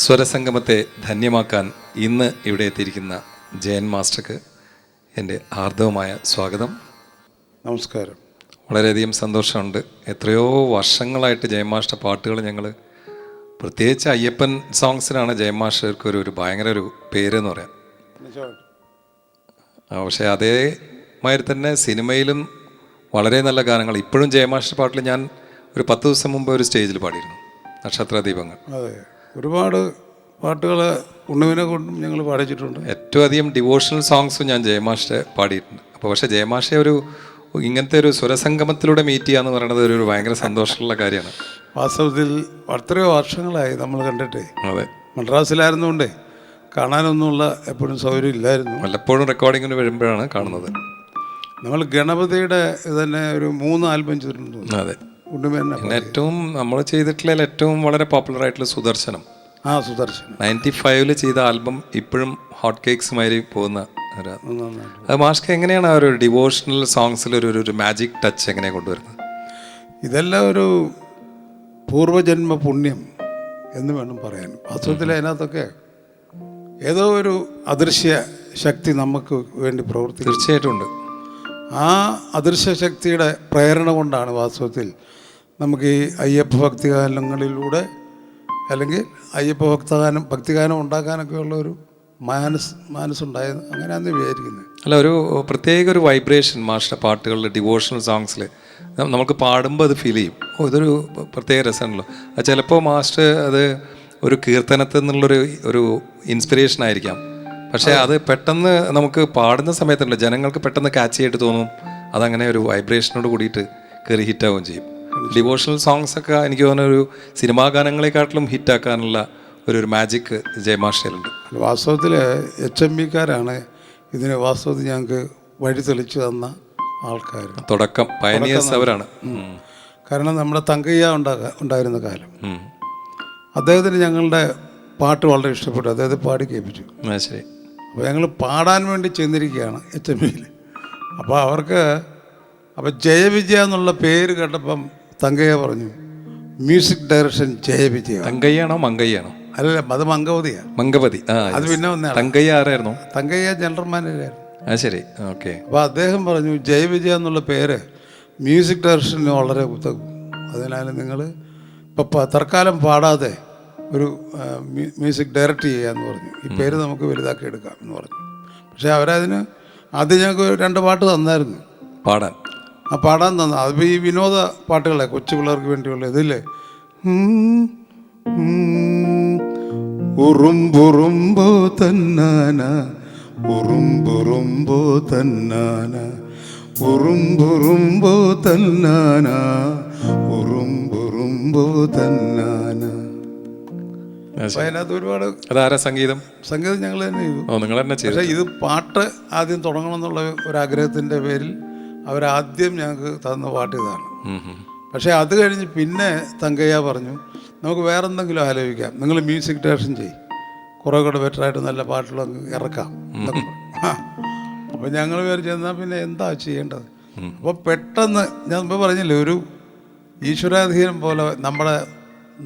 സ്വരസംഗമത്തെ ധന്യമാക്കാൻ ഇന്ന് ഇവിടെ എത്തിയിരിക്കുന്ന ജയൻ മാസ്റ്റർക്ക് എൻ്റെ ആർദ്രവുമായ സ്വാഗതം. നമസ്കാരം. വളരെയധികം സന്തോഷമുണ്ട്. എത്രയോ വർഷങ്ങളായിട്ട് ജയൻ മാസ്റ്റർ പാട്ടുകൾ ഞങ്ങൾ, പ്രത്യേകിച്ച് അയ്യപ്പൻ സോങ്സിനാണ് ജയൻ മാസ്റ്റർക്ക് ഒരു ഭയങ്കര ഒരു പേരെന്ന് പറയാം. പക്ഷേ അതേമാതിരി തന്നെ സിനിമയിലും വളരെ നല്ല ഗാനങ്ങൾ. ഇപ്പോഴും ജയൻ മാസ്റ്റർ പാട്ടിൽ ഞാൻ ഒരു 10 ദിവസം മുമ്പ് ഒരു സ്റ്റേജിൽ പാടിയിരുന്നു, നക്ഷത്രദീപങ്ങൾ. അതെ, ഒരുപാട് പാട്ടുകൾ ഉണ്ണുവിനെ കൊണ്ടും ഞങ്ങൾ പാടിച്ചിട്ടുണ്ട്. ഏറ്റവും അധികം ഡിവോഷണൽ സോങ്സും ഞാൻ ജയമാഷെ പാടിയിട്ടുണ്ട്. അപ്പോൾ പക്ഷേ ജയമാഷെ ഇങ്ങനത്തെ ഒരു സ്വരസംഗമത്തിലൂടെ മീറ്റ് ചെയ്യുക എന്ന് പറയുന്നത് ഒരു ഭയങ്കര സന്തോഷമുള്ള കാര്യമാണ്. വാസ്തവത്തിൽ എത്രയോ വർഷങ്ങളായി നമ്മൾ കണ്ടിട്ടേ. അതെ, മദ്രാസിലായിരുന്നുകൊണ്ടേ കാണാനൊന്നുമുള്ള എപ്പോഴും സൗകര്യം ഇല്ലായിരുന്നു. വല്ലപ്പോഴും റെക്കോർഡിങ്ങിന് വരുമ്പോഴാണ് കാണുന്നത്. നമ്മൾ ഗണപതിയുടെ തന്നെ ഒരു 3 ആൽബം ചെയ്തിട്ടുണ്ട്. അതെ, ഉണ്ണുമേനെ ഏറ്റവും നമ്മൾ ചെയ്തിട്ടുള്ള ഏറ്റവും വളരെ പോപ്പുലർ ആയിട്ടുള്ള സുദർശനം. സുദർശനം 95 ചെയ്ത ആൽബം ഇപ്പോഴും ഹോട്ട് കേക്ക്സുമായി പോകുന്ന ഒരു. അത് മാഷ്ക്ക് എങ്ങനെയാണ് ആ ഒരു ഡിവോഷണൽ സോങ്സിൽ ഒരു മാജിക് ടച്ച് എങ്ങനെ കൊണ്ടുവരുന്നത്? ഇതെല്ലാം ഒരു പൂർവജന്മ പുണ്യം എന്ന് വേണം പറയാൻ. വാസ്തവത്തിൽ അതിനകത്തൊക്കെ ഏതോ ഒരു അദൃശ്യ ശക്തി നമുക്ക് വേണ്ടി പ്രവർത്തിക്കും. തീർച്ചയായിട്ടും ഉണ്ട്. ആ അദൃശ്യ ശക്തിയുടെ പ്രേരണ കൊണ്ടാണ് വാസ്തവത്തിൽ നമുക്ക് ഈ അയ്യപ്പ ഭക്തിഗാനങ്ങളിലൂടെ അല്ലെങ്കിൽ അയ്യപ്പ ഭക്തിഗാനം ഉണ്ടാക്കാനൊക്കെ ഉള്ള ഒരു മനസ്സുണ്ടായത്. അങ്ങനെയാണെന്ന് വിചാരിക്കുന്നത്. അല്ല, ഒരു പ്രത്യേക ഒരു വൈബ്രേഷൻ മാസ്റ്റർ പാട്ടുകളിൽ, ഡിവോഷണൽ സോങ്സിൽ നമുക്ക് പാടുമ്പോൾ അത് ഫീൽ ചെയ്യും. ഇതൊരു പ്രത്യേക രസമാണല്ലോ. അത് ചിലപ്പോൾ മാസ്റ്റർ അത് ഒരു കീർത്തനത്തിൽ നിന്നുള്ളൊരു ഇൻസ്പിറേഷൻ ആയിരിക്കാം. പക്ഷേ അത് പെട്ടെന്ന് നമുക്ക് പാടുന്ന സമയത്തുണ്ടല്ലോ, ജനങ്ങൾക്ക് പെട്ടെന്ന് ക്യാച്ച് ചെയ്തിട്ട് തോന്നും. അതങ്ങനെ ഒരു വൈബ്രേഷനോട് കൂടിയിട്ട് കയറി ഹിറ്റാവുകയും ചെയ്യും. ഡിവോഷണൽ സോങ്സ് ഒക്കെ എനിക്ക് തോന്നുന്ന ഒരു സിനിമാ ഗാനങ്ങളെക്കാട്ടിലും ഹിറ്റാക്കാനുള്ള ഒരു മാജിക് ജയമാഷയിലുണ്ട്. വാസ്തവത്തിൽ HMBക്കാരാണ് ഇതിന് വാസ്തവത്തിൽ ഞങ്ങൾക്ക് വഴി തെളിച്ചു തന്ന ആൾക്കാർ. തുടക്കം പയനിയേഴ്സ് അവരാണ്. കാരണം നമ്മുടെ തങ്കയ്യ ഉണ്ടായിരുന്ന കാലം അദ്ദേഹത്തിന് ഞങ്ങളുടെ പാട്ട് വളരെ ഇഷ്ടപ്പെട്ടു. അദ്ദേഹത്തെ പാടി കേൾപ്പിച്ചു. ശരി. അപ്പോൾ ഞങ്ങൾ പാടാൻ വേണ്ടി ചെന്നിരിക്കുകയാണ് HMBയിൽ. അപ്പോൾ ജയവിജയ എന്നുള്ള പേര് കേട്ടപ്പം തങ്കയ്യ പറഞ്ഞു, മ്യൂസിക് ഡയറക്ഷൻ ജയവിജയ. തങ്കയ്യാണോ മങ്കയ്യാണോ? അല്ല, അത് മംഗവതിയാണ്. മംഗവതി. അത് പിന്നെ വന്നതാണ്. തങ്കയ്യ ആരായിരുന്നു? തങ്കയ്യ ജനറൽ മാനേജറായിരുന്നു. ശരി, ഓക്കെ. അപ്പോൾ അദ്ദേഹം പറഞ്ഞു ജയവിജയ എന്നുള്ള പേര് മ്യൂസിക് ഡയറക്ഷന് വളരെ ഉതകും. അതിനാൽ നിങ്ങൾ ഇപ്പോൾ തൽക്കാലം പാടാതെ ഒരു മ്യൂസിക് ഡയറക്റ്റ് ചെയ്യാമെന്ന് പറഞ്ഞു. ഈ പേര് നമുക്ക് വലുതാക്കി എടുക്കാം എന്ന് പറഞ്ഞു. പക്ഷേ അവരതിന് ആദ്യം ഞങ്ങൾക്ക് 2 പാട്ട് തന്നായിരുന്നു പാടാൻ തന്നു. അതിപ്പോൾ ഈ വിനോദ പാട്ടുകളെ കൊച്ചു പിള്ളേർക്ക് വേണ്ടിയുള്ള ഇതില്ലേ, ഉറുമ്പുറുമ്പോ തന്നാന ഉറുമ്പുറുമ്പോ തന്നാന ഉറുമ്പുറുമ്പോ തന്നാന ഉറുമ്പുറുമ്പോ തന്നാന. അതിനകത്ത് ഒരുപാട്. അതാരാ സംഗീതം ഞങ്ങൾ തന്നെ ചെയ്തു. നിങ്ങൾ തന്നെ ചെയ്തു. പക്ഷേ ഇത് പാട്ട് ആദ്യം തുടങ്ങണം എന്നുള്ള ഒരാഗ്രഹത്തിൻ്റെ പേരിൽ അവരാദ്യം ഞങ്ങൾക്ക് തന്ന പാട്ട് ഇതാണ്. പക്ഷേ അത് കഴിഞ്ഞ് പിന്നെ തങ്കയ്യ പറഞ്ഞു, നമുക്ക് വേറെ എന്തെങ്കിലും ആലോചിക്കാം, നിങ്ങൾ മ്യൂസിക് ഡയറക്ഷൻ ചെയ്യും, കുറേ കൂടെ ബെറ്ററായിട്ട് നല്ല പാട്ടുകളൊക്കെ ഇറക്കാം എന്നൊക്കെ. അപ്പോൾ ഞങ്ങൾ വിചാരിച്ചെന്നാൽ പിന്നെ എന്താ ചെയ്യേണ്ടത്. അപ്പോൾ പെട്ടെന്ന് ഞാൻ മുമ്പ് പറഞ്ഞില്ലേ, ഒരു ഈശ്വരാധീനം പോലെ നമ്മുടെ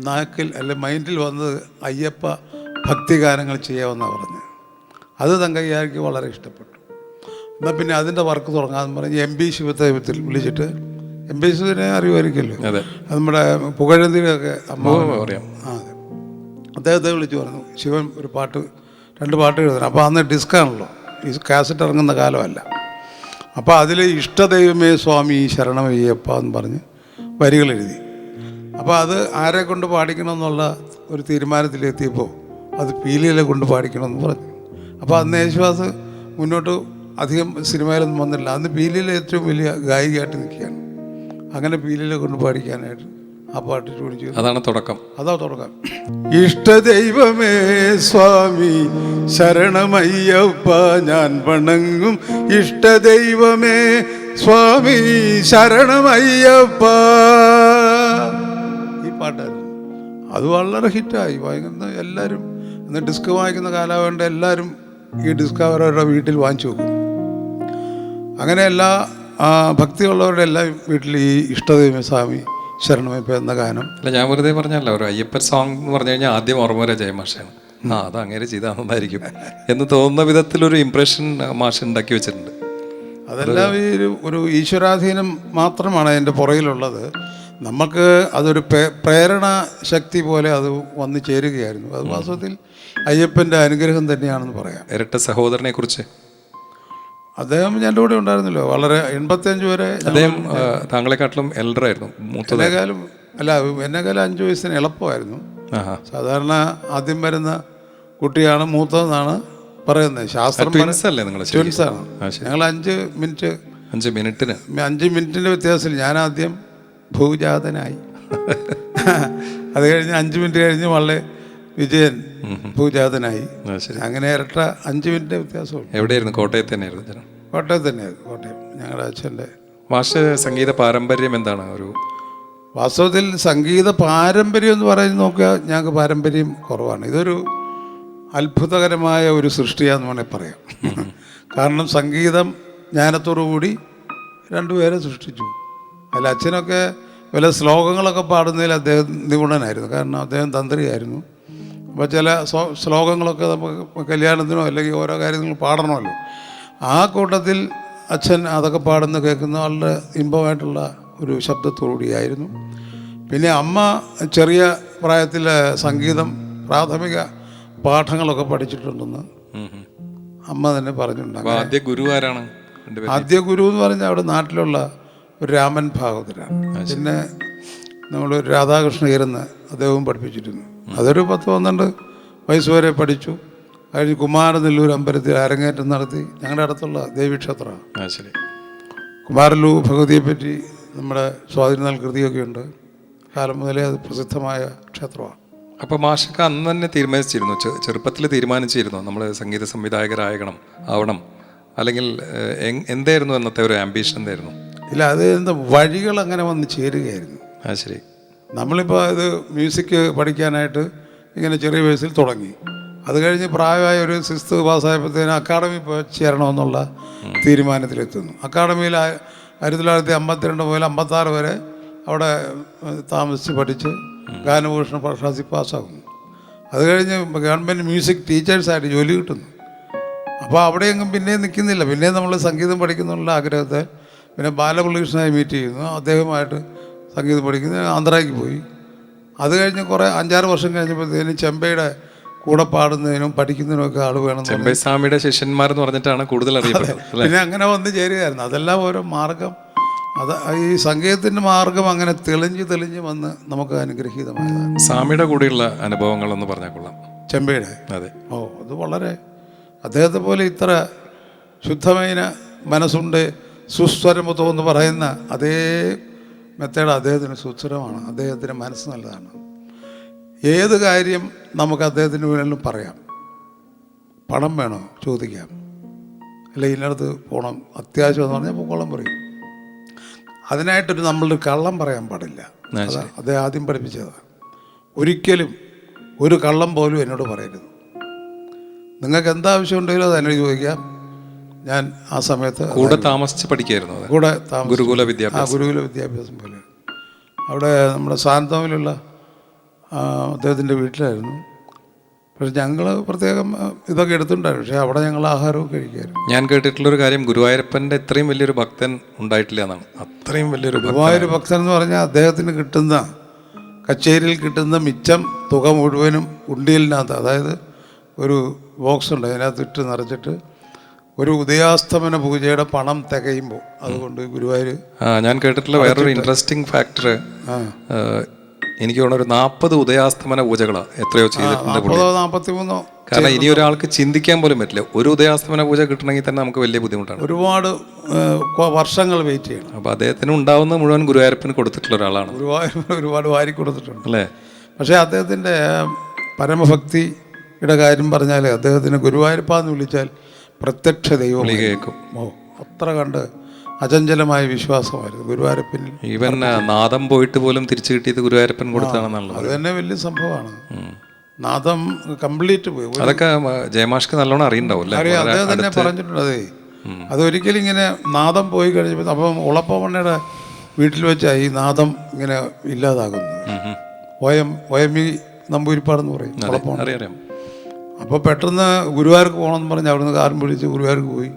നാക്കിൽ അല്ലെ മൈൻഡിൽ വന്നത് അയ്യപ്പ ഭക്തിഗാനങ്ങൾ ചെയ്യാമെന്നാണ് പറഞ്ഞത്. അത് തങ്കയ്യക്ക് വളരെ ഇഷ്ടപ്പെട്ടു. എന്നാൽ പിന്നെ അതിൻ്റെ വർക്ക് തുടങ്ങാമെന്ന് പറഞ്ഞ് MB ശിവദേവത്തിൽ വിളിച്ചിട്ട്, MB ശിവനെ അറിയുമായിരിക്കുമല്ലോ, അത് നമ്മുടെ പുകഴന്തിയൊക്കെ അമ്മ അറിയാം. അതെ, അദ്ദേഹത്തെ വിളിച്ച് പറഞ്ഞു, ശിവൻ ഒരു 2 പാട്ട് എഴുതണം. അപ്പോൾ അന്ന് ഡിസ്കാണല്ലോ, ഈ കാസറ്റ് ഇറങ്ങുന്ന കാലമല്ല. അപ്പോൾ അതിൽ ഇഷ്ടദൈവമേ സ്വാമി ശരണമയ്യപ്പ എന്ന് പറഞ്ഞ് വരികൾ എഴുതി. അപ്പോൾ അത് ആരെ കൊണ്ട് പാടിക്കണമെന്നുള്ള ഒരു തീരുമാനത്തിലെത്തിയപ്പോൾ അത് പീലിയിലെ കൊണ്ട് പാടിക്കണമെന്ന് പറഞ്ഞു. അപ്പോൾ അന്ന് യേശുദാസ് മുന്നോട്ട് അധികം സിനിമയിലൊന്നും വന്നില്ല. അന്ന് പീലിയിലെ ഏറ്റവും വലിയ ഗായികയായിട്ട് നിൽക്കുകയാണ്. അങ്ങനെ പീലിയിലെ കൊണ്ട് പാടിക്കാനായിട്ട് ആ പാട്ട് ട്യൂൺ ചെയ്തു. അതാണ് തുടക്കം. ഇഷ്ടദൈവമേ സ്വാമി ശരണമയ്യപ്പ ഞാൻ വണങ്ങും ഇഷ്ടദൈവമേ സ്വാമി ശരണമയ്യപ്പ. ഈ പാട്ടായിരുന്നു. അത് വളരെ ഹിറ്റായി. ഭയങ്കര എല്ലാവരും അന്ന് ഡിസ്ക് വാങ്ങിക്കുന്ന കാലമാവേണ്ട എല്ലാവരും ഈ ഡിസ്ക് അവരവരുടെ വീട്ടിൽ വാങ്ങിച്ചു വെക്കും. അങ്ങനെ എല്ലാ ഭക്തിയുള്ളവരുടെ എല്ലാം വീട്ടിൽ ഈ ഇഷ്ടദൈവ സ്വാമി ശരണമയ്പ എന്ന ഗാനം. അല്ല, ഞാൻ വെറുതെ പറഞ്ഞല്ലോ, ഒരു അയ്യപ്പൻ സോങ് എന്ന് പറഞ്ഞു കഴിഞ്ഞാൽ ആദ്യം ഓർമ്മ വരെ ജയമാഷാണ്. അത് അങ്ങനെ ചെയ്താൽ നന്നായിരിക്കും എന്ന് തോന്നുന്ന വിധത്തിലൊരു ഇംപ്രഷൻ മാഷ് ഉണ്ടാക്കി വെച്ചിട്ടുണ്ട്. അതെല്ലാം ഈ ഒരു ഈശ്വരാധീനം മാത്രമാണ് അതിൻ്റെ പുറകിലുള്ളത്. നമുക്ക് അതൊരു പ്രേരണ ശക്തി പോലെ അത് വന്നു ചേരുകയായിരുന്നു. അത് വാസ്തവത്തിൽ അയ്യപ്പൻ്റെ അനുഗ്രഹം തന്നെയാണെന്ന് പറയാം. ഇരട്ട സഹോദരനെ കുറിച്ച് അദ്ദേഹം എൻ്റെ കൂടെ ഉണ്ടായിരുന്നല്ലോ, വളരെ 85 വരെ. അദ്ദേഹം താങ്കളെക്കാട്ടിലും എൽഡർ ആയിരുന്നു, എന്നെക്കാളും എന്നെക്കാളും 5 വയസ്സിന് എളുപ്പമായിരുന്നു. സാധാരണ ആദ്യം വരുന്ന കുട്ടിയാണ് മൂത്തതെന്നാണ് പറയുന്നത്. ശാസ്ത്രം അല്ലേ നിങ്ങൾ? ട്വിൻസാണ് ഞങ്ങൾ. 5 മിനിറ്റിൻ്റെ വ്യത്യാസത്തിൽ ഞാൻ ആദ്യം ഭൂജാതനായി. അത് കഴിഞ്ഞ് 5 മിനിറ്റ് കഴിഞ്ഞ് വളരെ വിജയൻ ഭൂജാതനായി. അങ്ങനെ ഇരട്ട 5 മിനിറ്റ് വ്യത്യാസമുള്ളൂ. എവിടെയായിരുന്നു? കോട്ടയത്ത് തന്നെയായിരുന്നു? കോട്ടയത്ത് തന്നെയായിരുന്നു. കോട്ടയം ഞങ്ങളുടെ അച്ഛൻ്റെ. മാഷ് സംഗീത പാരമ്പര്യം എന്താണ്? ഒരു വാസ്തവത്തിൽ സംഗീത പാരമ്പര്യം എന്ന് പറയുന്നത് നോക്കിയാൽ ഞങ്ങൾക്ക് പാരമ്പര്യം കുറവാണ്. ഇതൊരു അത്ഭുതകരമായ ഒരു സൃഷ്ടിയാന്ന് വേണമെങ്കിൽ പറയാം. കാരണം സംഗീതം ജ്ഞാനത്തോടുകൂടി 2 പേരെ സൃഷ്ടിച്ചു. അതിൽ അച്ഛനൊക്കെ വല്ല ശ്ലോകങ്ങളൊക്കെ പാടുന്നതിൽ അദ്ദേഹം നിപുണനായിരുന്നു. കാരണം അദ്ദേഹം തന്ത്രിയായിരുന്നു. അപ്പോൾ ചില ശ്ലോകങ്ങളൊക്കെ നമുക്ക് കല്യാണത്തിനോ അല്ലെങ്കിൽ ഓരോ കാര്യങ്ങളും പാടണമല്ലോ. ആ കൂട്ടത്തിൽ അച്ഛൻ അതൊക്കെ പാടുന്ന കേൾക്കുന്ന വളരെ ഇമ്പമായിട്ടുള്ള ഒരു ശബ്ദത്തോടുകൂടിയായിരുന്നു. പിന്നെ അമ്മ ചെറിയ പ്രായത്തിൽ സംഗീതം പ്രാഥമിക പാഠങ്ങളൊക്കെ പഠിച്ചിട്ടുണ്ടെന്ന് അമ്മ തന്നെ പറഞ്ഞിട്ടുണ്ട്. ആദ്യ ഗുരു ആരാണ്? ആദ്യ ഗുരു എന്ന് പറഞ്ഞാൽ അവിടെ നാട്ടിലുള്ള ഒരു രാമൻ ഭാഗവതരാണ്. പിന്നെ നമ്മൾ രാധാകൃഷ്ണ ഇരുന്ന് അദ്ദേഹവും പഠിപ്പിച്ചിരുന്നു. അതൊരു 10-12 വയസ്സ് വരെ പഠിച്ചു. കഴിഞ്ഞ് കുമാരനെല്ലൂർ അമ്പലത്തിൽ അരങ്ങേറ്റം നടത്തി. ഞങ്ങളുടെ അടുത്തുള്ള ദേവീക്ഷേത്രമാണ്. കുമാരല്ലൂർ ഭഗവതിയെപ്പറ്റി നമ്മുടെ സ്വാധീന കൃതിയൊക്കെ ഉണ്ട്. കാലം മുതലേ അത് പ്രസിദ്ധമായ ക്ഷേത്രമാണ്. അപ്പോൾ മാഷൊക്കെ അന്ന് തന്നെ തീരുമാനിച്ചിരുന്നു, ചെറുപ്പത്തിൽ തീരുമാനിച്ചിരുന്നു നമ്മൾ സംഗീത സംവിധായകരാകണം ആവണം, അല്ലെങ്കിൽ എന്തായിരുന്നു അന്നത്തെ ഒരു ആംബിഷൻ? എന്തായിരുന്നു? ഇല്ല, അത് എന്താ വഴികൾ അങ്ങനെ വന്ന് ചേരുകയായിരുന്നു. ശരി. നമ്മളിപ്പോൾ ഇത് മ്യൂസിക് പഠിക്കാനായിട്ട് ഇങ്ങനെ ചെറിയ വയസ്സിൽ തുടങ്ങി. അത് കഴിഞ്ഞ് പ്രായമായ ഒരു 6th പാസ്സായപ്പോഴത്തേനും അക്കാഡമി പോയി ചേരണമെന്നുള്ള തീരുമാനത്തിലെത്തുന്നു. അക്കാഡമിയിൽ 1952 മുതൽ 56 വരെ അവിടെ താമസിച്ച് പഠിച്ച് ഗാനഭൂഷണ പ്രശസ്തി പാസ്സാകുന്നു. അത് കഴിഞ്ഞ് ഗവൺമെൻറ് മ്യൂസിക് ടീച്ചേഴ്സായിട്ട് ജോലി കിട്ടുന്നു. അപ്പോൾ അവിടെയെങ്കിലും പിന്നെ നിൽക്കുന്നില്ല. പിന്നെ നമ്മൾ സംഗീതം പഠിക്കുന്നുള്ള ആഗ്രഹത്തെ പിന്നെ ബാലമുരളീകൃഷ്ണനായി മീറ്റ് ചെയ്യുന്നു. അദ്ദേഹമായിട്ട് സംഗീതം പഠിക്കുന്ന ആന്ധ്രയ്ക്ക് പോയി. അത് കഴിഞ്ഞ് കുറേ 5-6 വർഷം കഴിഞ്ഞപ്പോഴത്തേനും ചെമ്പയുടെ കൂടെ പാടുന്നതിനും പഠിക്കുന്നതിനും ഒക്കെ ആൾ വേണം. ചെമ്പൈ സ്വാമിയുടെ ശിഷ്യന്മാരെന്ന് പറഞ്ഞിട്ടാണ് കൂടുതൽ അറിയപ്പെട്ടത്. പിന്നെ അങ്ങനെ വന്ന് ചേരുകയായിരുന്നു. അതെല്ലാം ഓരോ മാർഗം. അത് ഈ സംഗീതത്തിൻ്റെ മാർഗം അങ്ങനെ തെളിഞ്ഞ് വന്ന് നമുക്ക് അനുഗ്രഹീതമായതാണ്. സ്വാമിയുടെ കൂടെയുള്ള അനുഭവങ്ങളെന്ന് പറഞ്ഞാൽ കൊള്ളാം. ചെമ്പയുടെ? അതെ. അത് വളരെ, അദ്ദേഹത്തെ പോലെ ഇത്ര ശുദ്ധമായ മനസ്സുണ്ട്, സുസ്വരമുതോ എന്ന് പറയുന്ന അതേ മെത്തേഡ് അദ്ദേഹത്തിന് സുസ്ഥിരമാണ്. അദ്ദേഹത്തിൻ്റെ മനസ്സ് നല്ലതാണ്. ഏത് കാര്യം നമുക്ക് അദ്ദേഹത്തിന് വേണമെങ്കിലും പറയാം. പണം വേണോ ചോദിക്കാം, അല്ലെങ്കിൽ ഇന്നടത്ത് പോകണം അത്യാവശ്യം എന്ന് പറഞ്ഞാൽ പൊക്കോളം പറയും. അതിനായിട്ടൊരു നമ്മളൊരു കള്ളം പറയാൻ പാടില്ല. അദ്ദേഹം ആദ്യം പഠിപ്പിച്ചതാണ്. ഒരിക്കലും ഒരു കള്ളം പോലും എന്നോട് പറയരുത്. നിങ്ങൾക്ക് എന്താവശ്യം ഉണ്ടെങ്കിലും അത് എന്നോട് ചോദിക്കാം. ഞാൻ ആ സമയത്ത് കൂടെ താമസിച്ച് പഠിക്കായിരുന്നു. കൂടെ ഗുരുകുല വിദ്യാഭ്യാസം പോലെ അവിടെ നമ്മുടെ സാന്തോമിലുള്ള അദ്ദേഹത്തിൻ്റെ വീട്ടിലായിരുന്നു. പക്ഷെ ഞങ്ങൾ പ്രത്യേകം ഇതൊക്കെ എടുത്തിട്ടുണ്ടായിരുന്നു. പക്ഷേ അവിടെ ഞങ്ങൾ ആഹാരമൊക്കെ കഴിക്കുമായിരുന്നു. ഞാൻ കേട്ടിട്ടുള്ളൊരു കാര്യം, ഗുരുവായൂരപ്പൻ്റെ ഇത്രയും വലിയൊരു ഭക്തൻ ഉണ്ടായിട്ടില്ല എന്നാണ്. അത്രയും വലിയൊരു ഗുരുവായൂർ ഭക്തൻ എന്ന് പറഞ്ഞാൽ അദ്ദേഹത്തിന് കിട്ടുന്ന കച്ചേരിയിൽ കിട്ടുന്ന മിച്ചം തുക മുഴുവനും ഉണ്ടിയലിനകത്ത്, അതായത് ഒരു ബോക്സ് ഉണ്ട്, അതിനകത്ത് ഇട്ട് നിറച്ചിട്ട് ഒരു ഉദയാസ്തമന പൂജയുടെ പണം തികയുമ്പോൾ അതുകൊണ്ട് ഗുരുവായൂർ. ഞാൻ കേട്ടിട്ടുള്ള വേറൊരു ഇൻട്രസ്റ്റിംഗ് ഫാക്ടർ, എനിക്ക് തോന്നുന്നു ഒരു 40 ഉദയാസ്തമന പൂജകളാണ് എത്രയോ ചെയ്തിട്ടുണ്ട്. 43 കാരണം ഇനി ഒരാൾക്ക് ചിന്തിക്കാൻ പോലും പറ്റില്ല. ഒരു ഉദയാസ്തമന പൂജ കിട്ടണമെങ്കിൽ തന്നെ നമുക്ക് വലിയ ബുദ്ധിമുട്ടാണ്. ഒരുപാട് വർഷങ്ങൾ വെയിറ്റ് ചെയ്യണം. അപ്പോൾ അദ്ദേഹത്തിന് ഉണ്ടാവുന്ന മുഴുവൻ ഗുരുവായൂരപ്പന് കൊടുത്തിട്ടുള്ള ഒരാളാണ്. ഒരുപാട് വാരി കൊടുത്തിട്ടുണ്ട് അല്ലേ? പക്ഷേ അദ്ദേഹത്തിൻ്റെ പരമഭക്തിയുടെ കാര്യം പറഞ്ഞാൽ അദ്ദേഹത്തിന് ഗുരുവായൂരപ്പാന്ന് വിളിച്ചാൽ പ്രത്യക്ഷ ദൈവം കേൾക്കും. അത്ര കണ്ട് അചഞ്ചലമായ വിശ്വാസമായിരുന്നു ഗുരുവായൂരപ്പനിൽ. ഈവൻ നാദം പോയിട്ട് പോലും തിരിച്ചു കിട്ടിയത് ഗുരുവായൂരപ്പൻ കൊടുത്താണെന്നുള്ളത് അത് തന്നെ വലിയ സംഭവമാണ്. നാദം കംപ്ലീറ്റ് പോയി. അതൊക്കെ ജയമാഷ്ക്ക് നല്ലോണം അറിയണ്ടാവും. അറിയാം, അദ്ദേഹം തന്നെ പറഞ്ഞിട്ടുണ്ട്. അതൊരിക്കലും ഇങ്ങനെ നാദം പോയി കഴിഞ്ഞപ്പോൾ അപ്പം ഉളപ്പമണ്ണയുടെ വീട്ടിൽ വെച്ചാൽ ഈ നാദം ഇങ്ങനെ ഇല്ലാതാകുന്നത്. OMV നമ്പൂരിപ്പാടെന്ന് പറയും, കുഴപ്പമാണ്. അറിയാം. അപ്പോൾ പെട്ടെന്ന് ഗുരുവായൂർക്ക് പോകണമെന്ന് പറഞ്ഞ് അവിടുന്ന് കാറും പിടിച്ച് ഗുരുവായൂർക്ക് പോയി.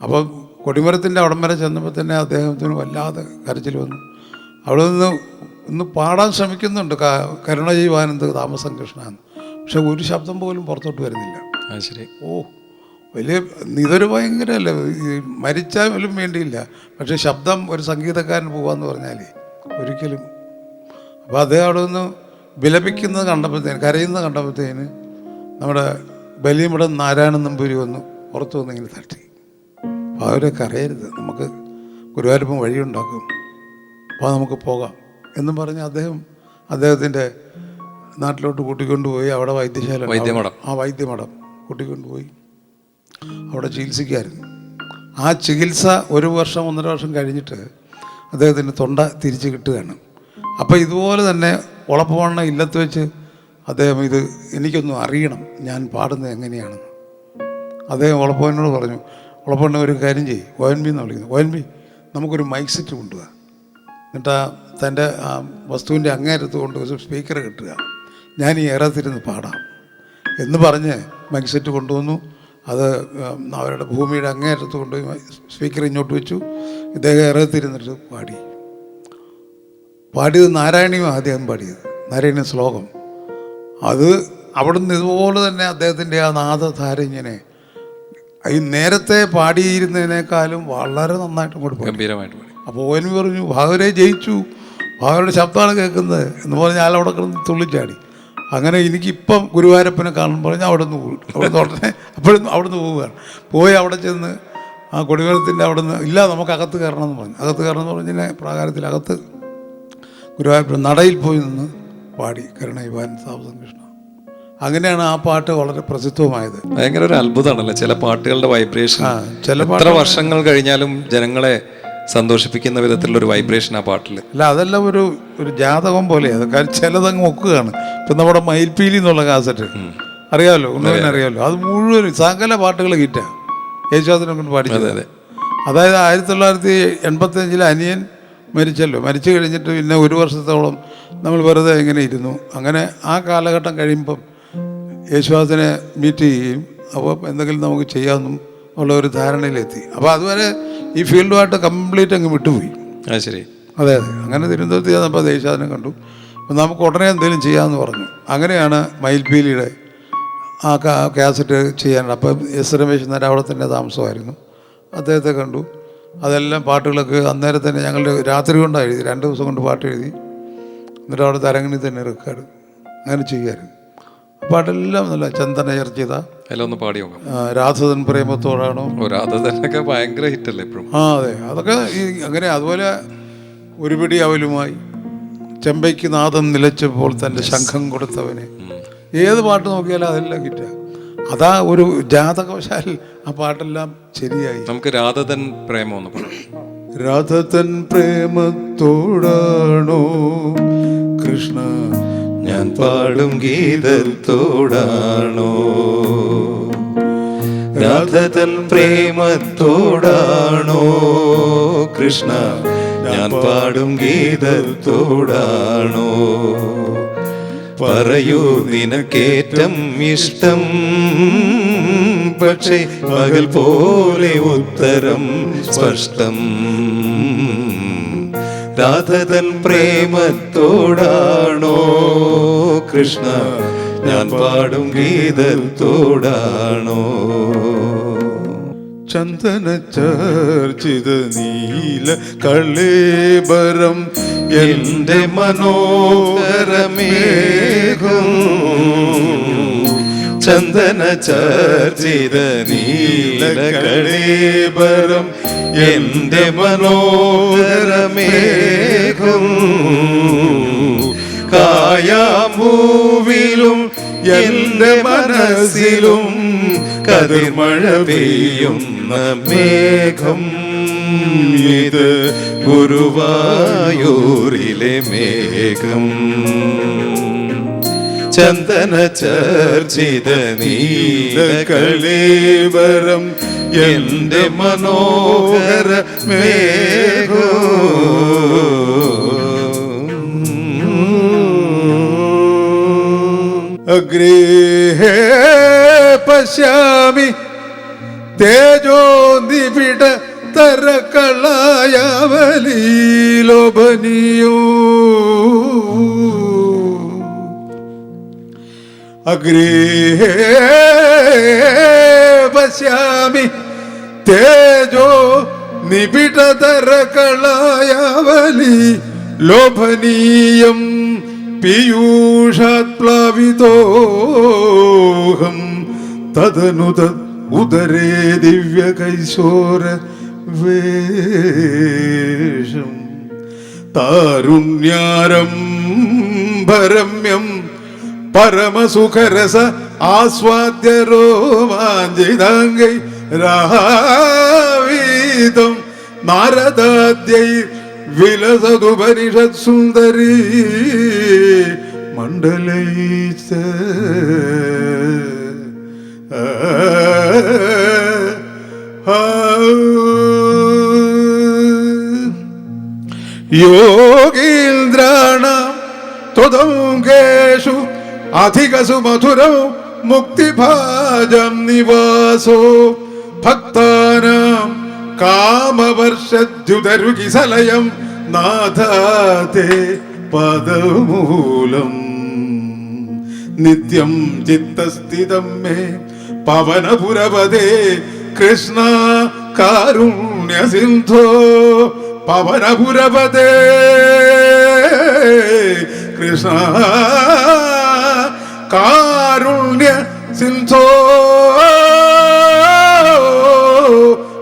അപ്പോൾ കൊടിമരത്തിൻ്റെ അവിടം വരെ ചെന്നപ്പോൾ തന്നെ അദ്ദേഹത്തിന് വല്ലാതെ കരച്ചിൽ വന്നു. അവിടെ നിന്ന് ഒന്ന് പാടാൻ ശ്രമിക്കുന്നുണ്ട്, കരുണ ചെയ്യുവാനന്ത് താമസം കൃഷ്ണൻ, പക്ഷെ ഒരു ശബ്ദം പോലും പുറത്തോട്ട് വരുന്നില്ല. ശരി. വലിയ ഇതൊരു ഭയങ്കര അല്ലേ, മരിച്ചാലും വേണ്ടിയില്ല, പക്ഷെ ശബ്ദം ഒരു സംഗീതക്കാരൻ പോവാന്ന് പറഞ്ഞാൽ ഒരിക്കലും. അപ്പോൾ അദ്ദേഹം അവിടെ നിന്ന് വിലപിക്കുന്നത് കണ്ടപ്പോഴത്തേന്, കരയുന്നത് കണ്ടപ്പോഴത്തേന് നമ്മുടെ ബലിമഠം നാരായണൻ നമ്പൂരി വന്ന് പുറത്തു വന്ന് ഇങ്ങനെ തട്ടി. അപ്പോൾ അവരൊക്കെ അറിയരുത്, നമുക്ക് ഗുരുവായൂരപ്പം വഴിയുണ്ടാക്കും, അപ്പോൾ നമുക്ക് പോകാം എന്നും പറഞ്ഞ് അദ്ദേഹത്തിൻ്റെ നാട്ടിലോട്ട് കൂട്ടിക്കൊണ്ടുപോയി. അവിടെ വൈദ്യമഠം കൂട്ടിക്കൊണ്ടുപോയി അവിടെ ചികിത്സിക്കായിരുന്നു. ആ ചികിത്സ 1 വർഷം 1.5 വർഷം കഴിഞ്ഞിട്ട് അദ്ദേഹത്തിന് തൊണ്ട തിരിച്ച് കിട്ടുകയാണ്. അപ്പോൾ ഇതുപോലെ തന്നെ ഉളപ്പമണ്ണ ഇല്ലത്ത് വെച്ച് അദ്ദേഹം ഇത് എനിക്കൊന്നും അറിയണം, ഞാൻ പാടുന്നത് എങ്ങനെയാണെന്ന് അദ്ദേഹം ഉളപ്പവനോട് പറഞ്ഞു. ഉളപ്പണ്ണ ഒരു കാര്യം ചെയ്യും, ONV എന്ന് വിളിക്കുന്നത്, ONV നമുക്കൊരു മൈക്ക് സെറ്റ് കൊണ്ടുപോകുക, എന്നിട്ട് തൻ്റെ വസ്തുവിൻ്റെ അങ്ങേരത്ത് കൊണ്ട് സ്പീക്കർ കിട്ടുക, ഞാൻ ഈ ഏറത്തിരുന്ന് പാടാം എന്ന് പറഞ്ഞ് മൈക്ക് സെറ്റ് കൊണ്ടുവന്നു. അത് അവരുടെ ഭൂമിയുടെ അങ്ങേയറ്റത്ത് കൊണ്ടുപോയി സ്പീക്കർ ഇങ്ങോട്ട് വെച്ചു. ഇദ്ദേഹം ഏറത്തിരുന്നിട്ട് പാടിയത് നാരായണീയം ആദ്യം പാടിയത്, നാരായണീയ ശ്ലോകം. അത് അവിടുന്ന് ഇതുപോലെ തന്നെ അദ്ദേഹത്തിൻ്റെ ആ നാദധാര ഇങ്ങനെ ഈ നേരത്തെ പാടിയിരുന്നതിനേക്കാളും വളരെ നന്നായിട്ട് ഇങ്ങോട്ട് ഗംഭീരമായിട്ട് പാടി. അപ്പോൾ ONV പറഞ്ഞു, ഭാഗവരെ ജയിച്ചു, ഭാഗവരുടെ ശബ്ദമാണ് കേൾക്കുന്നത് എന്ന് പറഞ്ഞ് ഞാൻ അവിടെ കിടന്ന് തുള്ളിച്ചാടി. അങ്ങനെ എനിക്കിപ്പം ഗുരുവായൂരപ്പനെ കാണുമ്പോൾ ഞാൻ അവിടെ നിന്ന് ഉടനെ അവിടുന്ന് പോവുകയാണ്. പോയി അവിടെ ചെന്ന് ആ കൊടിമരത്തിൻ്റെ അവിടെ നിന്ന് ഇല്ല നമുക്ക് അകത്ത് കയറണം എന്ന് പറഞ്ഞു. അകത്ത് കയറണം എന്ന് പറഞ്ഞാൽ പ്രാകാരത്തിലകത്ത് ഗുരുവായൂരപ്പൻ നടയിൽ പോയി നിന്ന് പാടി കരുണ ചെയ്യുവാൻ താമസം കൃഷ്ണ. അങ്ങനെയാണ് ആ പാട്ട് വളരെ പ്രസിദ്ധമായത്. ഭയങ്കര ഒരു അത്ഭുതമാണല്ലോ ചില പാട്ടുകളുടെ വൈബ്രേഷൻ. എത്ര വർഷങ്ങൾ കഴിഞ്ഞാലും ജനങ്ങളെ സന്തോഷിപ്പിക്കുന്ന വിധത്തിലുള്ളൊരു വൈബ്രേഷൻ ആ പാട്ടിൽ. അല്ല, അതെല്ലാം ഒരു ജാതകം പോലെയാണ്. കാരണം ചിലതങ്ങ് ഒക്കുകയാണ്. ഇപ്പം നമ്മുടെ മയിൽപ്പീലി എന്നുള്ള കാസറ്റ് അറിയാമല്ലോ, ഒന്നും അറിയാമല്ലോ, അത് മുഴുവൻ സകല പാട്ടുകൾ ഹിറ്റാണ്. യേശുദാസിനെ കൊണ്ട് പാടിച്ചത്. അതായത് 1985 അനിയൻ മരിച്ചല്ലോ. മരിച്ചു കഴിഞ്ഞിട്ട് പിന്നെ 1 വർഷത്തോളം നമ്മൾ വെറുതെ ഇങ്ങനെ ഇരുന്നു. അങ്ങനെ ആ കാലഘട്ടം കഴിയുമ്പം യേശുദാസിനെ മീറ്റ് ചെയ്യുകയും അപ്പോൾ എന്തെങ്കിലും നമുക്ക് ചെയ്യാമെന്നും ഉള്ള ഒരു ധാരണയിലെത്തി. അപ്പോൾ അതുവരെ ഈ ഫീൽഡുമായിട്ട് കംപ്ലീറ്റ് അങ്ങ് വിട്ടുപോയി. ശരി. അതെ. അങ്ങനെ തിരുവനന്തപുരത്ത് ചെന്നപ്പോൾ യേശുദാസിനെ കണ്ടു. അപ്പം നമുക്ക് ഉടനെ എന്തെങ്കിലും ചെയ്യാമെന്ന് പറഞ്ഞു. അങ്ങനെയാണ് മയിൽപ്പീലിയുടെ ആ കാസറ്റ് ചെയ്യാൻ. അപ്പം S രമേശൻ നേരം അവിടെ തന്നെ താമസമായിരുന്നു. അദ്ദേഹത്തെ കണ്ടു. അതെല്ലാം പാട്ടുകളൊക്കെ അന്നേരം തന്നെ ഞങ്ങൾ രാത്രി കൊണ്ടാണ് എഴുതി, 2 ദിവസം കൊണ്ട് പാട്ട് എഴുതി. എന്നിട്ട് അവിടെ തരങ്ങണി തന്നെ റെക്കോർഡ് അങ്ങനെ ചെയ്യായിരുന്നു. പാട്ടെല്ലാം നല്ല ചന്ദന ചർച്ചിത എല്ലാം ഒന്ന് പാടി നോക്കാം. രാധതൻ പ്രേമത്തോടാണോ, രാധതനൊക്കെ ഭയങ്കര ഹിറ്റല്ലേ ഇപ്പോഴും. അതെ, അതൊക്കെ അങ്ങനെ. അതുപോലെ ഒരു പിടി അവലുമായി, ചെമ്പയ്ക്ക് നാദം നിലച്ചപ്പോൾ തൻ്റെ ശംഖം കൊടുത്തവനെ, ഏത് പാട്ട് നോക്കിയാലും അതെല്ലാം ഹിറ്റാ. അതാ ഒരു ജാതകവശാൽ ആ പാട്ടെല്ലാം ശരിയായി. നമുക്ക് രാധതൻ പ്രേമം ഒന്ന് പറയാം. രാധതൻ പ്രേമത്തോടാണോ കൃഷ്ണ ഞാൻ പാടും ഗീതത്തോടാണോ, രാധതൻ പ്രേമത്തോടാണോ കൃഷ്ണ ഞാൻ പാടും ഗീതത്തോടാണോ, പറയൂ നിനക്കേറ്റം ഇഷ്ടം, പക്ഷേ പകൽ പോലെ ഉത്തരം സ്പഷ്ടം, രാധതൻ പ്രേമത്തോടാണോ കൃഷ്ണ ഞാൻ പാടും ഗീതത്തോടാണോ, ചന്ദന ചർച്ചിത നീല കളേബരം എന്റെ മനോഹരമേഘം, ചന്ദന ചർച്ചിത നീല കളേബരം എന്റെ മനോഹരമേഘം, കായാമ്പൂവിലും എന്റെ മനസ്സിലും കതിർമഴ പെയ്യുന്ന മേഘം, ഇത് ഗുരുവായൂരിലെ മേഘം, ചന്ദന ചർച്ചിത നീല കളേബരം എന്റെ മനോഹര മേഘോ അഗ്രേ പശ്യാമി തേജോ നിബിഡ തരകളായവലീലോഭനീയോ അഗ്രേ പശ്യാമി തേജോ നിബിഡ തരകളായവലി ലോഭനീയം പീയൂഷാത് പ്ലാവിതോഹം തദനുത ഉദരേ ദിവ്യകൈശോര വേഷം താരുണ്യാരംഭരമ്യം പരമസുഖരസ ആസ്വാദ്യ രോമാഞ്ചിതാംഗൈ രാവീതം നാരദാദ്യൈ വിലസതുപനിഷത് സുന്ദരീ മണ്ഡലൈച്ച യോഗീന്ദ്രാണാം ത്വദംഗേഷു അധികസു മധുരം മുക്തിഭാജം നിവാസോ ഭക്താനാം കാമവർഷദ്യുതരുകിസലയം നാഥാതേ പദമൂലം നിത്യം ചിത്തസ്ഥിതം മേ പവനപുരപദേ കൃഷ്ണ കാരുണ്യ സിന്ധോ പവനപുരപദേ കൃഷ്ണ കാരുണ്യ സിന്ധോ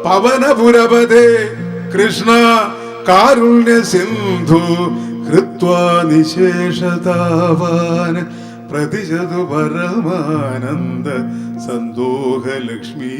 പവനപുരപദേ കൃഷ്ണ കാരുണ്യ സിന്ധു കൃത്വാ നിശേഷതാവാൻ പ്രതിശതു പരമാനന്ദ സന്തോഹലക്ഷ്മീ